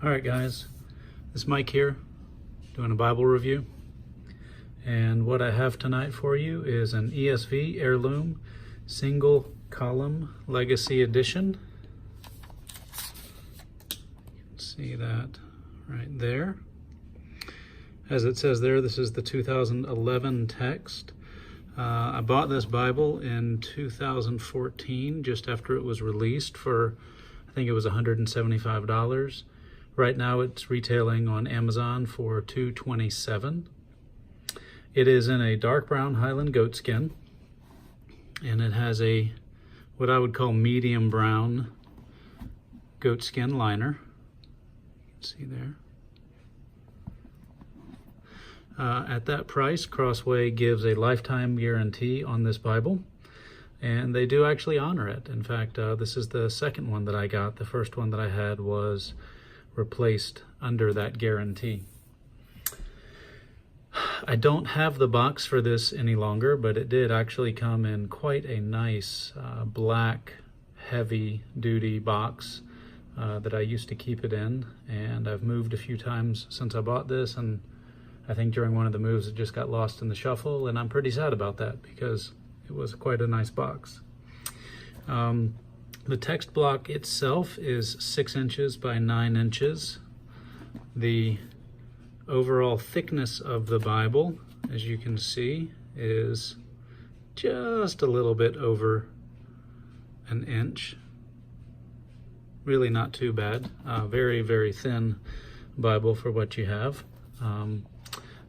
All right, guys, this is Mike here doing a Bible review. And what I have tonight for you is an ESV Heirloom single column legacy edition. You can see that right there. As it says there, this is the 2011 text. I bought this Bible in 2014, just after it was released for, I think it was $175. Right now it's retailing on Amazon for $227. It is in a dark brown Highland goat skin, and it has a, what I would call medium brown goat skin liner. You can see there. At that price, Crossway gives a lifetime guarantee on this Bible, and they do actually honor it. In fact, this is the second one that I got. The first one that I had was replaced under that guarantee. I don't have the box for this any longer, but it did actually come in quite a nice black heavy duty box that I used to keep it in, and I've moved a few times since I bought this, and I think during one of the moves it just got lost in the shuffle, and I'm pretty sad about that because it was quite a nice box. The text block itself is 6 inches by 9 inches. The overall thickness of the Bible, as you can see, is just a little bit over an inch. Really not too bad. Very, very thin Bible for what you have.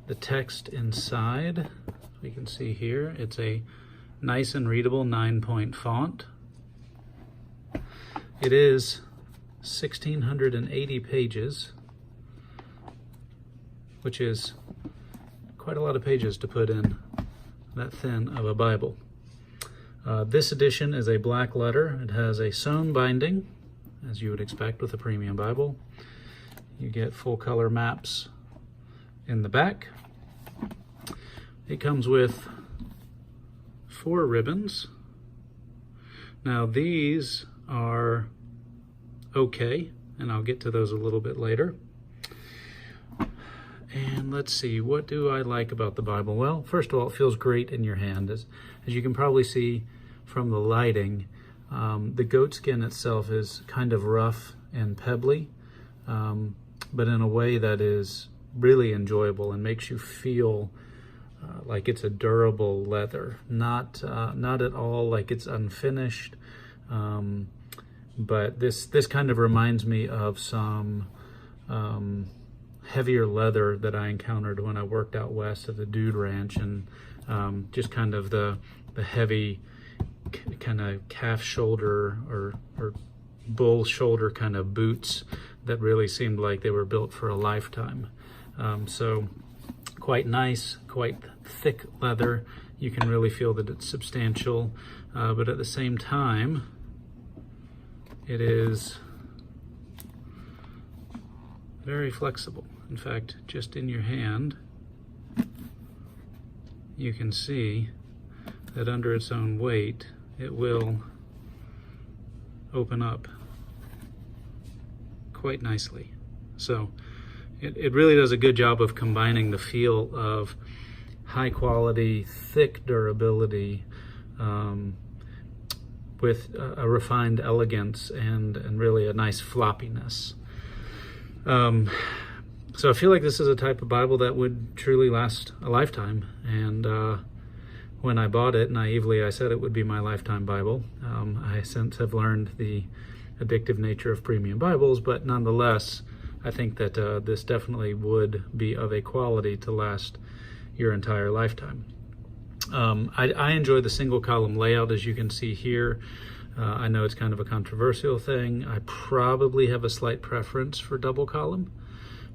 The text inside, we can see here, it's a nice and readable 9-point font. It is 1,680 pages, which is quite a lot of pages to put in that thin of a Bible. This edition is a black letter. It has a sewn binding, as you would expect with a premium Bible. You get full color maps in the back. It comes with 4 ribbons. Now these are okay, and I'll get to those a little bit later. And let's see, what do I like about the Bible? Well, first of all, it feels great in your hand. As you can probably see from the lighting, the goat skin itself is kind of rough and pebbly, but in a way that is really enjoyable and makes you feel like it's a durable leather, not at all like it's unfinished. But this kind of reminds me of some heavier leather that I encountered when I worked out west at the Dude Ranch, and just kind of the heavy kind of calf shoulder or bull shoulder kind of boots that really seemed like they were built for a lifetime. So quite nice, quite thick leather. You can really feel that it's substantial, but at the same time, it is very flexible. In fact, just in your hand, you can see that under its own weight, it will open up quite nicely. So it really does a good job of combining the feel of high quality, thick durability, with a refined elegance and really a nice floppiness. So I feel like this is a type of Bible that would truly last a lifetime. And when I bought it, naively, I said it would be my lifetime Bible. I since have learned the addictive nature of premium Bibles, but nonetheless, I think that this definitely would be of a quality to last your entire lifetime. I enjoy the single column layout, as you can see here. I know it's kind of a controversial thing. I probably have a slight preference for double column,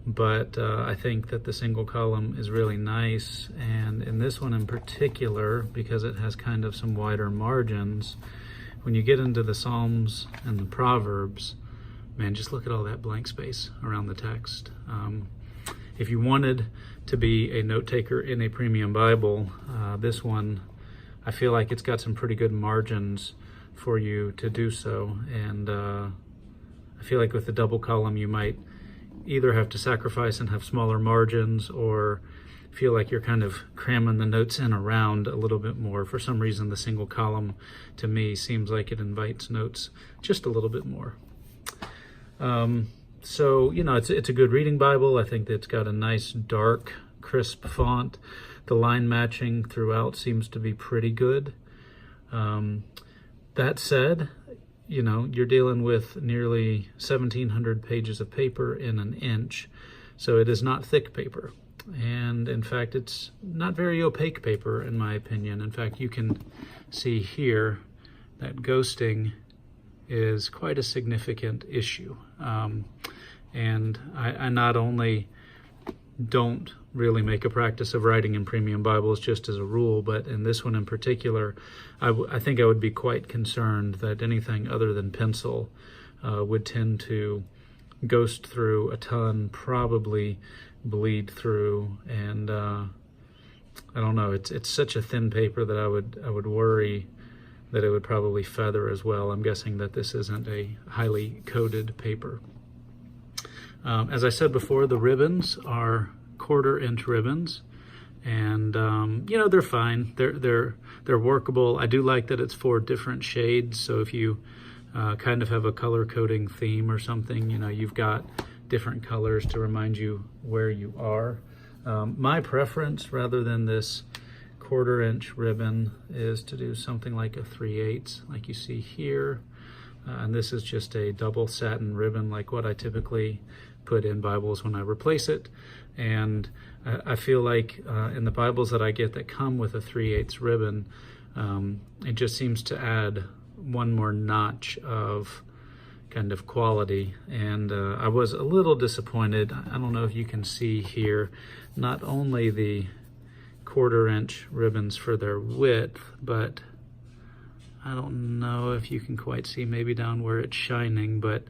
but I think that the single column is really nice. And in this one in particular, because it has kind of some wider margins, when you get into the Psalms and the Proverbs, man, just look at all that blank space around the text. If you wanted to be a note taker in a premium Bible, this one, I feel like it's got some pretty good margins for you to do so. And I feel like with the double column, you might either have to sacrifice and have smaller margins, or feel like you're kind of cramming the notes in around a little bit more. For some reason, the single column to me seems like it invites notes just a little bit more. So, you know, it's a good reading Bible. I think that it's got a nice, dark, crisp font. The line matching throughout seems to be pretty good. That said, you know, you're dealing with nearly 1,700 pages of paper in an inch, so it is not thick paper. And in fact, it's not very opaque paper, in my opinion. In fact, you can see here that ghosting is quite a significant issue. And I not only don't really make a practice of writing in premium Bibles just as a rule, but in this one in particular, I think I would be quite concerned that anything other than pencil would tend to ghost through a ton, probably bleed through, and I don't know, it's such a thin paper that I would worry that it would probably feather as well. I'm guessing that this isn't a highly coated paper. As I said before, the ribbons are 1/4 inch ribbons, and you know, they're fine. They're workable. I do like that it's 4 different shades, so if you kind of have a color coding theme or something, you know, you've got different colors to remind you where you are. My preference, rather than this 1/4 inch ribbon, is to do something like a 3/8 like you see here. And this is just a double satin ribbon, like what I typically put in Bibles when I replace it. And I feel like in the Bibles that I get that come with a 3/8 ribbon, it just seems to add one more notch of kind of quality. And I was a little disappointed. I don't know if you can see here, not only the 1/4 inch ribbons for their width, but I don't know if you can quite see, maybe down where it's shining, but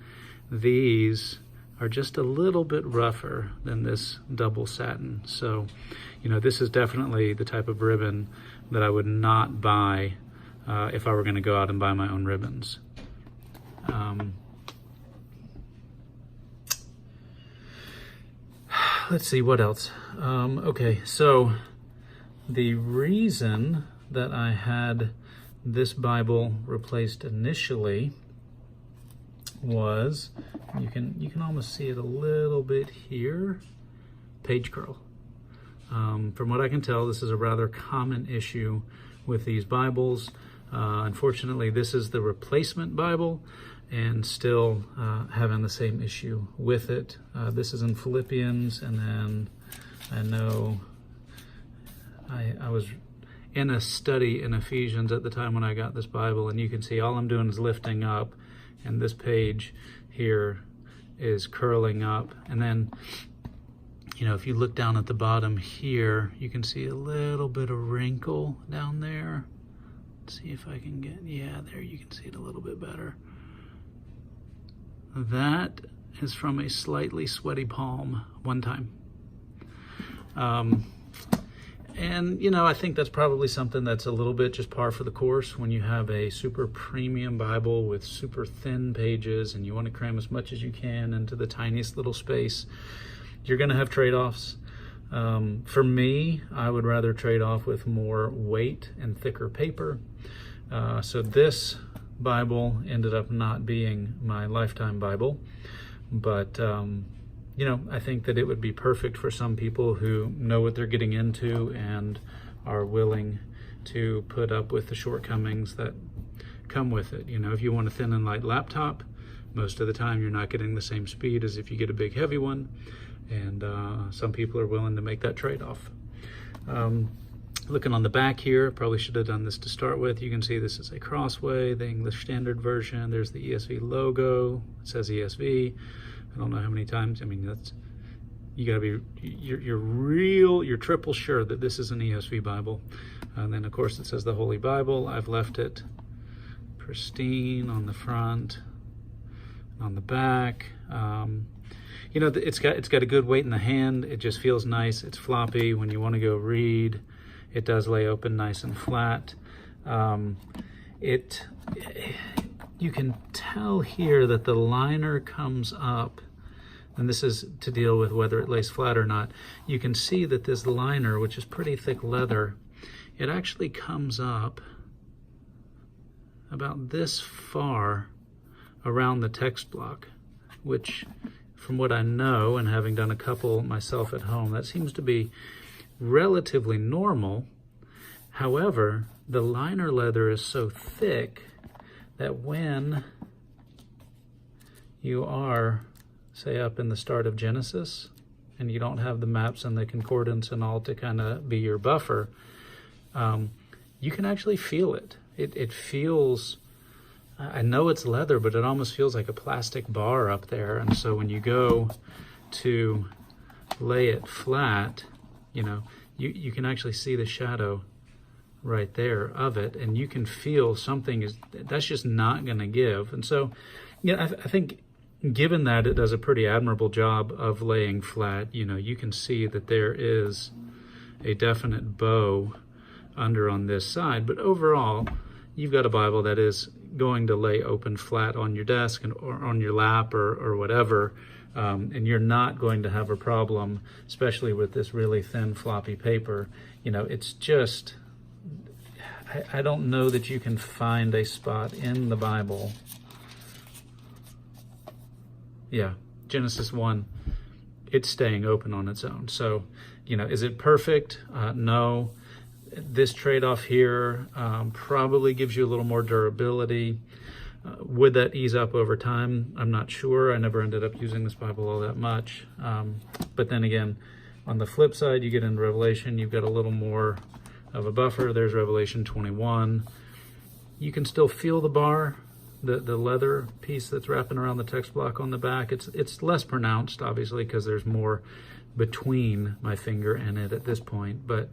these are just a little bit rougher than this double satin. So, you know, this is definitely the type of ribbon that I would not buy if I were going to go out and buy my own ribbons. Let's see, what else? Okay, so the reason that I had this Bible replaced initially was, you can almost see it a little bit here, page curl. From what I can tell, this is a rather common issue with these Bibles. Unfortunately, this is the replacement Bible, and still having the same issue with it. This is in Philippians, and then I know I was in a study in Ephesians at the time when I got this Bible, and you can see all I'm doing is lifting up, and this page here is curling up. And then, you know, if you look down at the bottom here, you can see a little bit of wrinkle down there. Let's see if I can get, yeah, there you can see it a little bit better. That is from a slightly sweaty palm one time. And, you know, I think that's probably something that's a little bit just par for the course when you have a super premium Bible with super thin pages and you want to cram as much as you can into the tiniest little space. You're going to have trade-offs. For me, I would rather trade off with more weight and thicker paper. So this Bible ended up not being my lifetime Bible, but you know, I think that it would be perfect for some people who know what they're getting into and are willing to put up with the shortcomings that come with it. You know, if you want a thin and light laptop, most of the time you're not getting the same speed as if you get a big heavy one, and some people are willing to make that trade-off. Looking on the back here, probably should have done this to start with. You can see this is a Crossway, the English Standard Version. There's the ESV logo. It says ESV. I don't know how many times. I mean, that's, you gotta be, you're triple sure that this is an ESV Bible. And then of course it says the Holy Bible. I've left it pristine on the front, on the back. You know, it's got a good weight in the hand. It just feels nice. It's floppy when you want to go read. It does lay open nice and flat. You can tell here that the liner comes up and this is to deal with whether it lays flat or not, you can see that this liner, which is pretty thick leather, it actually comes up about this far around the text block, which from what I know, and having done a couple myself at home, that seems to be relatively normal. However, the liner leather is so thick that when you are, say, up in the start of Genesis, and you don't have the maps and the concordance and all to kind of be your buffer, you can actually feel it. It feels, I know it's leather, but it almost feels like a plastic bar up there. And so when you go to lay it flat, you know, you can actually see the shadow right there of it, and you can feel something that's just not going to give. And so, yeah, I think given that it does a pretty admirable job of laying flat, you know, you can see that there is a definite bow under on this side, but overall, you've got a Bible that is going to lay open flat on your desk or on your lap or whatever, and you're not going to have a problem, especially with this really thin floppy paper. You know, it's just, I don't know that you can find a spot in the Bible. Yeah, Genesis 1, it's staying open on its own. So, you know, is it perfect? No. This trade-off here probably gives you a little more durability. Would that ease up over time? I'm not sure. I never ended up using this Bible all that much. But then again, on the flip side, you get into Revelation, you've got a little more of a buffer. There's Revelation 21. You can still feel the bar, the leather piece that's wrapping around the text block on the back. It's less pronounced, obviously, because there's more between my finger and it at this point, but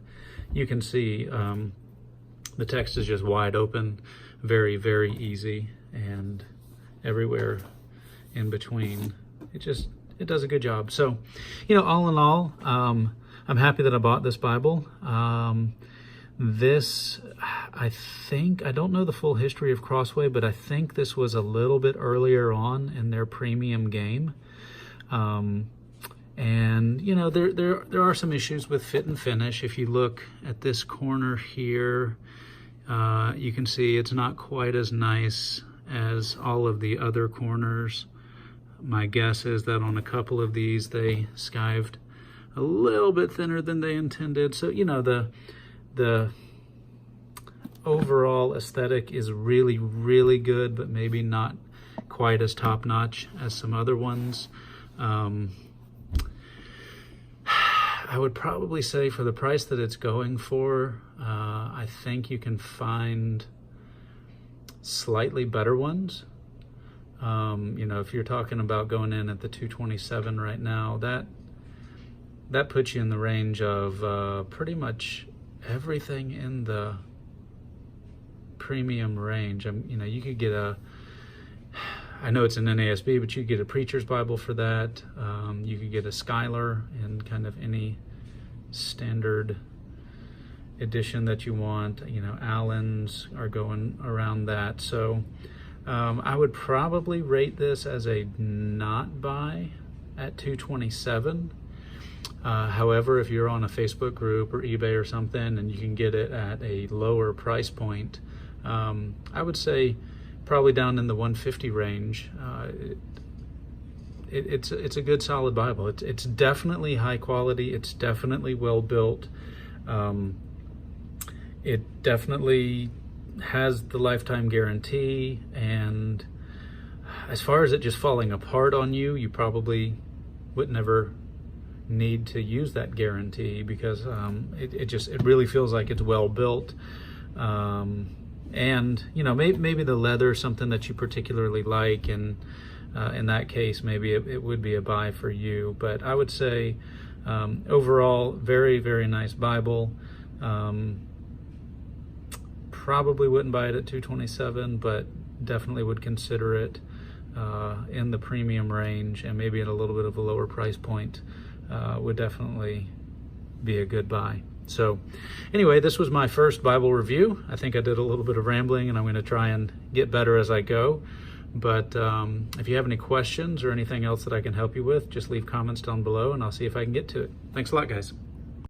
you can see the text is just wide open, very, very easy, and everywhere in between. It does a good job. So, you know, all in all, I'm happy that I bought this Bible. This, I think, I don't know the full history of Crossway, but I think this was a little bit earlier on in their premium game. And, you know, there are some issues with fit and finish. If you look at this corner here, you can see it's not quite as nice as all of the other corners. My guess is that on a couple of these, they skived a little bit thinner than they intended. So, you know, the overall aesthetic is really, really good, but maybe not quite as top-notch as some other ones. I would probably say for the price that it's going for, I think you can find slightly better ones. You know, if you're talking about going in at the $227 right now, that puts you in the range of pretty much everything in the premium range. You know, you could get I know it's an NASB, but you could get a Preacher's Bible for that. You could get a Schuyler in kind of any standard edition that you want. You know, Allen's are going around that. So I would probably rate this as a not buy at $227. However, if you're on a Facebook group or eBay or something and you can get it at a lower price point, I would say probably down in the $150 range. It's a good solid Bible. It's definitely high quality. It's definitely well built. It definitely has the lifetime guarantee, and as far as it just falling apart on you, you probably would never need to use that guarantee, because it really feels like it's well built. And you know, maybe the leather is something that you particularly like, and in that case maybe it would be a buy for you. But I would say overall, very, very nice Bible. Probably wouldn't buy it at $227, but definitely would consider it in the premium range, and maybe at a little bit of a lower price point would definitely be a good buy. So anyway, this was my first Bible review. I think I did a little bit of rambling, and I'm going to try and get better as I go. But if you have any questions or anything else that I can help you with, just leave comments down below and I'll see if I can get to it. Thanks a lot, guys.